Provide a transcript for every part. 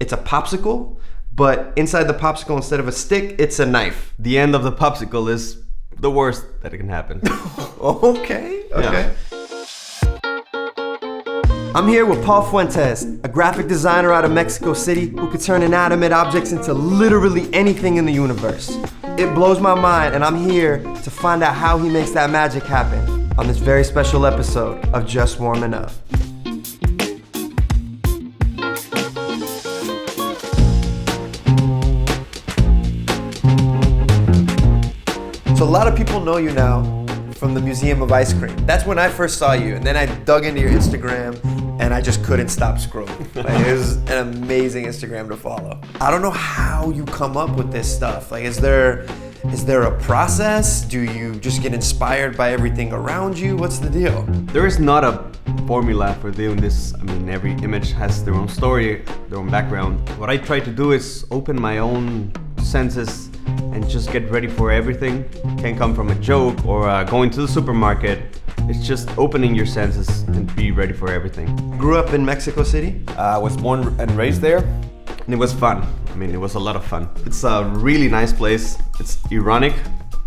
It's a popsicle, but inside the popsicle, instead of a stick, it's a knife. The end of the popsicle is the worst that it can happen. Okay. Yeah. I'm here with Paul Fuentes, a graphic designer out of Mexico City who could turn inanimate objects into literally anything in the universe. It blows my mind, and I'm here to find out how he makes that magic happen on this very special episode of Just Warming Up. So a lot of people know you now from the Museum of Ice Cream. That's when I first saw you, and then I dug into your Instagram and I just couldn't stop scrolling. Like, it was an amazing Instagram to follow. I don't know how you come up with this stuff. Like, is there a process? Do you just get inspired by everything around you? What's the deal? There is not a formula for doing this. I mean, every image has their own story, their own background. What I try to do is open my own senses and just get ready for everything. Can come from a joke or going to the supermarket. It's just opening your senses and be ready for everything. Grew up in Mexico City? I was born and raised there, and it was fun. I mean, it was a lot of fun. It's a really nice place. It's ironic,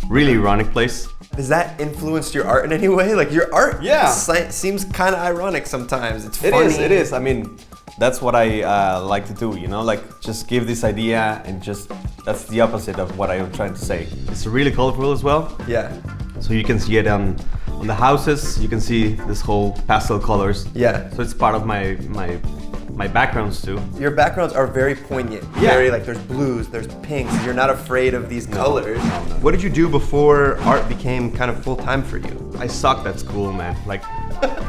really ironic place. Does that influence your art in any way? Like, your art Yeah. seems kind of ironic sometimes. It's funny. It is. I mean, that's what I like to do, you know? Like, just give this idea and just, that's the opposite of what I'm trying to say. It's really colorful as well. Yeah. So you can see it on the houses. You can see this whole pastel colors. Yeah. So it's part of my backgrounds too. Your backgrounds are very poignant. Yeah. Very, like, there's blues, there's pinks. You're not afraid of these colors. No. What did you do before art became kind of full-time for you? I sucked at school, man. Like,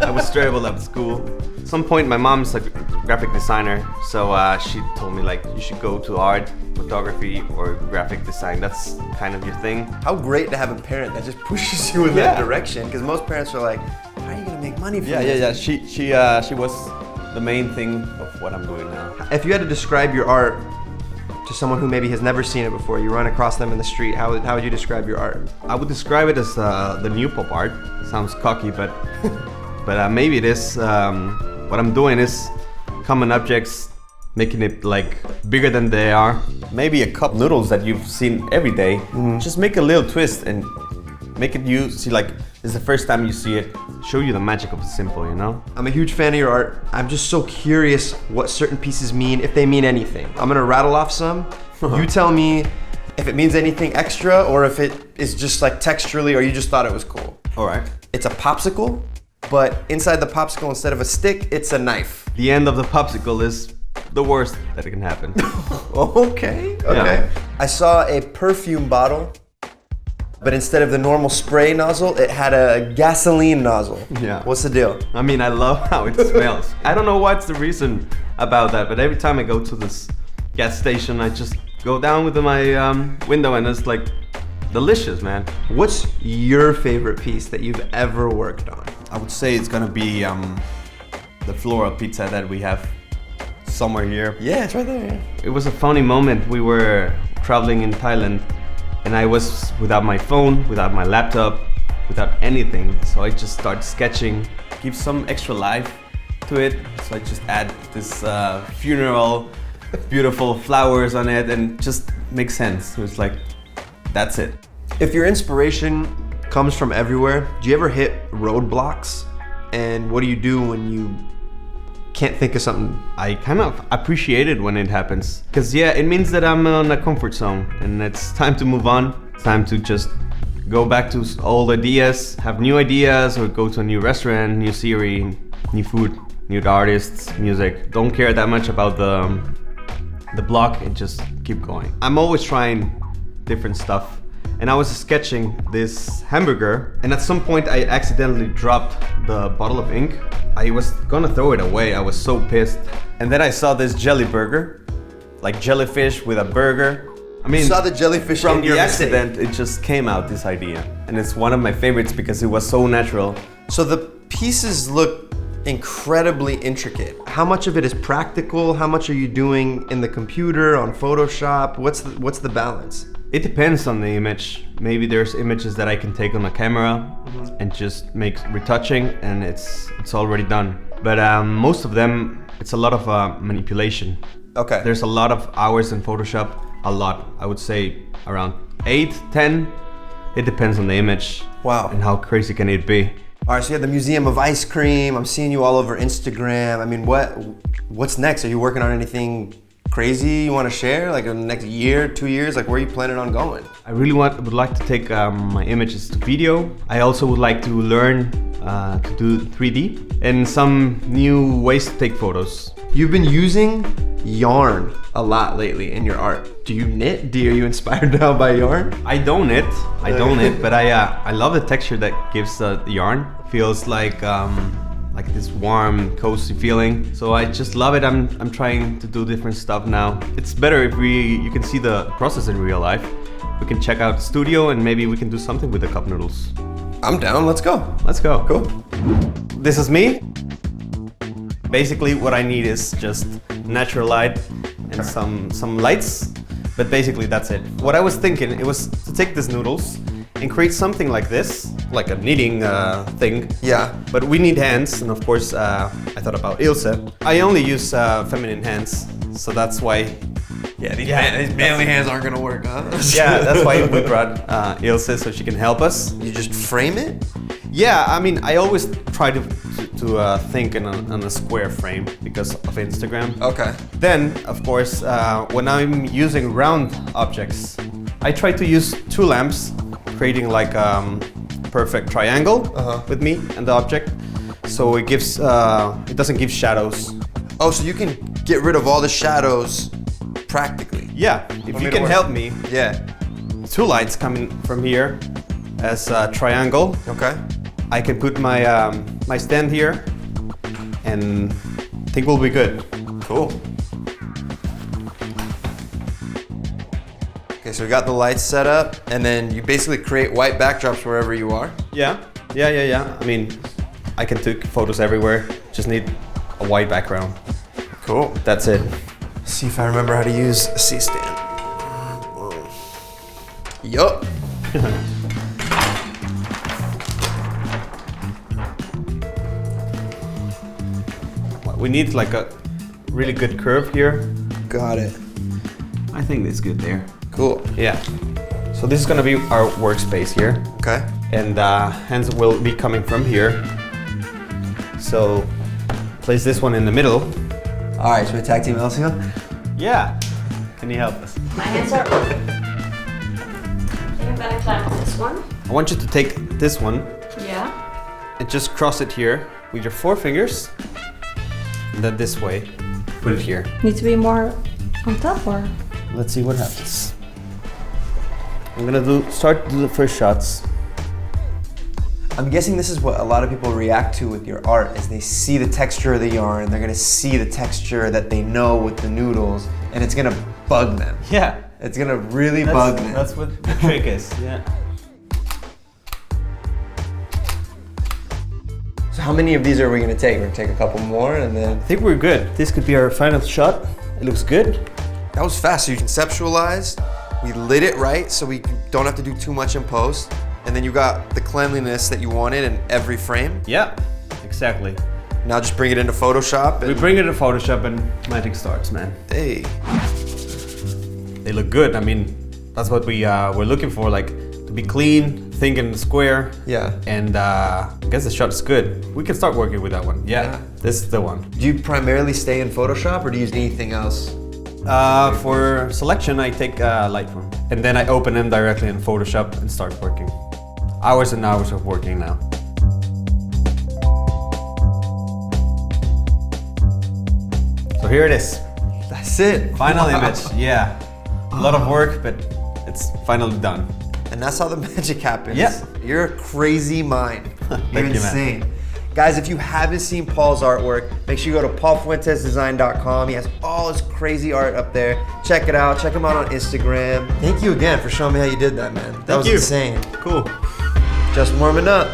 I was terrible at school. At some point, my mom's a graphic designer, so she told me, like, you should go to art, photography, or graphic design. That's kind of your thing. How great to have a parent that just pushes you in that direction, because most parents are like, how are you gonna make money from this? She was the main thing of what I'm doing now. If you had to describe your art to someone who maybe has never seen it before, you run across them in the street, how would you describe your art? I would describe it as the new pop art. Sounds cocky, but maybe it is. What I'm doing is common objects, making it like bigger than they are. Maybe a cup noodles that you've seen every day. Just make a little twist and make it you see like it's the first time you see it. Show you the magic of the simple, you know? I'm a huge fan of your art. I'm just so curious what certain pieces mean, if they mean anything. I'm gonna rattle off some. You tell me if it means anything extra or if it is just like texturally or you just thought it was cool. All right. It's a popsicle, but inside the popsicle, instead of a stick, it's a knife. The end of the popsicle is the worst that it can happen. Okay. Yeah. I saw a perfume bottle, but instead of the normal spray nozzle, it had a gasoline nozzle. Yeah. What's the deal? I mean, I love how it smells. I don't know what's the reason about that, but every time I go to this gas station, I just go down with my window and it's like delicious, man. What's your favorite piece that you've ever worked on? I would say it's gonna be the floral pizza that we have somewhere here. Yeah, it's right there. It was a funny moment. We were traveling in Thailand and I was without my phone, without my laptop, without anything. So I just started sketching, give some extra life to it. So I just add this funeral, beautiful flowers on it and just makes sense. It was like, that's it. If your inspiration comes from everywhere, do you ever hit roadblocks? And what do you do when you can't think of something? I kind of appreciate it when it happens. Because yeah, it means that I'm on a comfort zone and it's time to move on. It's time to just go back to old ideas, have new ideas, or go to a new restaurant, new series, new food, new artists, music. Don't care that much about the block and just keep going. I'm always trying different stuff. And I was sketching this hamburger and at some point I accidentally dropped the bottle of ink. I was gonna throw it away, I was so pissed. And then I saw this jelly burger, like jellyfish with a burger. I mean, You saw the jellyfish from in your the mistake. accident, it just came out, this idea. And it's one of my favorites because it was so natural. So the pieces look incredibly intricate. How much of it is practical? How much are you doing in the computer, on Photoshop? What's the balance? It depends on the image. Maybe there's images that I can take on a camera and just make retouching and it's already done. But most of them, it's a lot of manipulation. Okay. There's a lot of hours in Photoshop. A lot. I would say around 8, 10. It depends on the image. Wow. And how crazy can it be. All right, so you have the Museum of Ice Cream. I'm seeing you all over Instagram. I mean, what's next? Are you working on anything crazy you want to share? Like in the next year, 2 years? Like where are you planning on going? I really would like to take my images to video. I also would like to learn to do 3D and some new ways to take photos. You've been using yarn a lot lately in your art. Do you knit? Are you inspired now by yarn? I don't knit, but I love the texture that gives the yarn. Feels like this warm, cozy feeling. So I just love it. I'm trying to do different stuff now. It's better if you can see the process in real life. We can check out the studio and maybe we can do something with the Cup Noodles. I'm down, let's go. Let's go. Cool. This is me. Basically what I need is just natural light and some lights, but basically that's it. What I was thinking, it was to take these noodles and create something like this, like a knitting thing. Yeah. But we need hands, and of course I thought about Ilse. I only use feminine hands, so that's why. Yeah, these manly hands aren't gonna work, huh? Yeah, that's why we brought Ilse so she can help us. You just frame it? Yeah, I mean, I always try to think on a square frame because of Instagram. Okay. Then, of course, when I'm using round objects, I try to use 2 lamps, creating like perfect triangle with me and the object. So it gives, it doesn't give shadows. Oh, so you can get rid of all the shadows practically? Yeah, if you can help me. Yeah. 2 lights coming from here as a triangle. Okay. I can put my my stand here and I think we'll be good. Cool. Okay, so we got the lights set up and then you basically create white backdrops wherever you are. Yeah. I mean, I can take photos everywhere. Just need a white background. Cool. That's it. See if I remember how to use a C-stand. Yup. We need like a really good curve here. Got it. I think it's good there. Cool. Yeah. So this is gonna be our workspace here. Okay. And hands will be coming from here. So place this one in the middle. All right, should we tag team Elsie? Yeah. Can you help us? My hands are up. I'm gonna clamp this one. I want you to take this one Yeah. and just cross it here with your 4 fingers. And then this way, put it here. Need to be more on top or? Let's see what happens. I'm gonna start to do the first shots. I'm guessing this is what a lot of people react to with your art is they see the texture of the yarn, they're gonna see the texture that they know with the noodles, and it's gonna bug them. Yeah. It's gonna really bug them. That's what the trick is. Yeah. So how many of these are we gonna take? We're gonna take a couple more and then... I think we're good. This could be our final shot. It looks good. That was fast, so you conceptualized, we lit it right so we don't have to do too much in post, and then you got the cleanliness that you wanted in every frame. Yeah, exactly. Now just bring it into Photoshop and... We bring it to Photoshop and magic starts, man. Hey. They look good. I mean, that's what we're looking for, like to be clean, think in the square. Yeah. And I guess the shot's good. We can start working with that one. Yeah, this is the one. Do you primarily stay in Photoshop or do you use anything else? For selection, I take Lightroom. And then I open them directly in Photoshop and start working. Hours and hours of working now. So here it is. That's it. Final Wow. image, yeah. A lot of work, but it's finally done. And that's how the magic happens. Yeah. You're a crazy mind. You're Thank you, man. insane. Guys, if you haven't seen Paul's artwork, make sure you go to paulfuentesdesign.com. He has all his crazy art up there. Check it out. Check him out on Instagram. Thank you again for showing me how you did that, man. That was you. insane. Cool. Just warming up.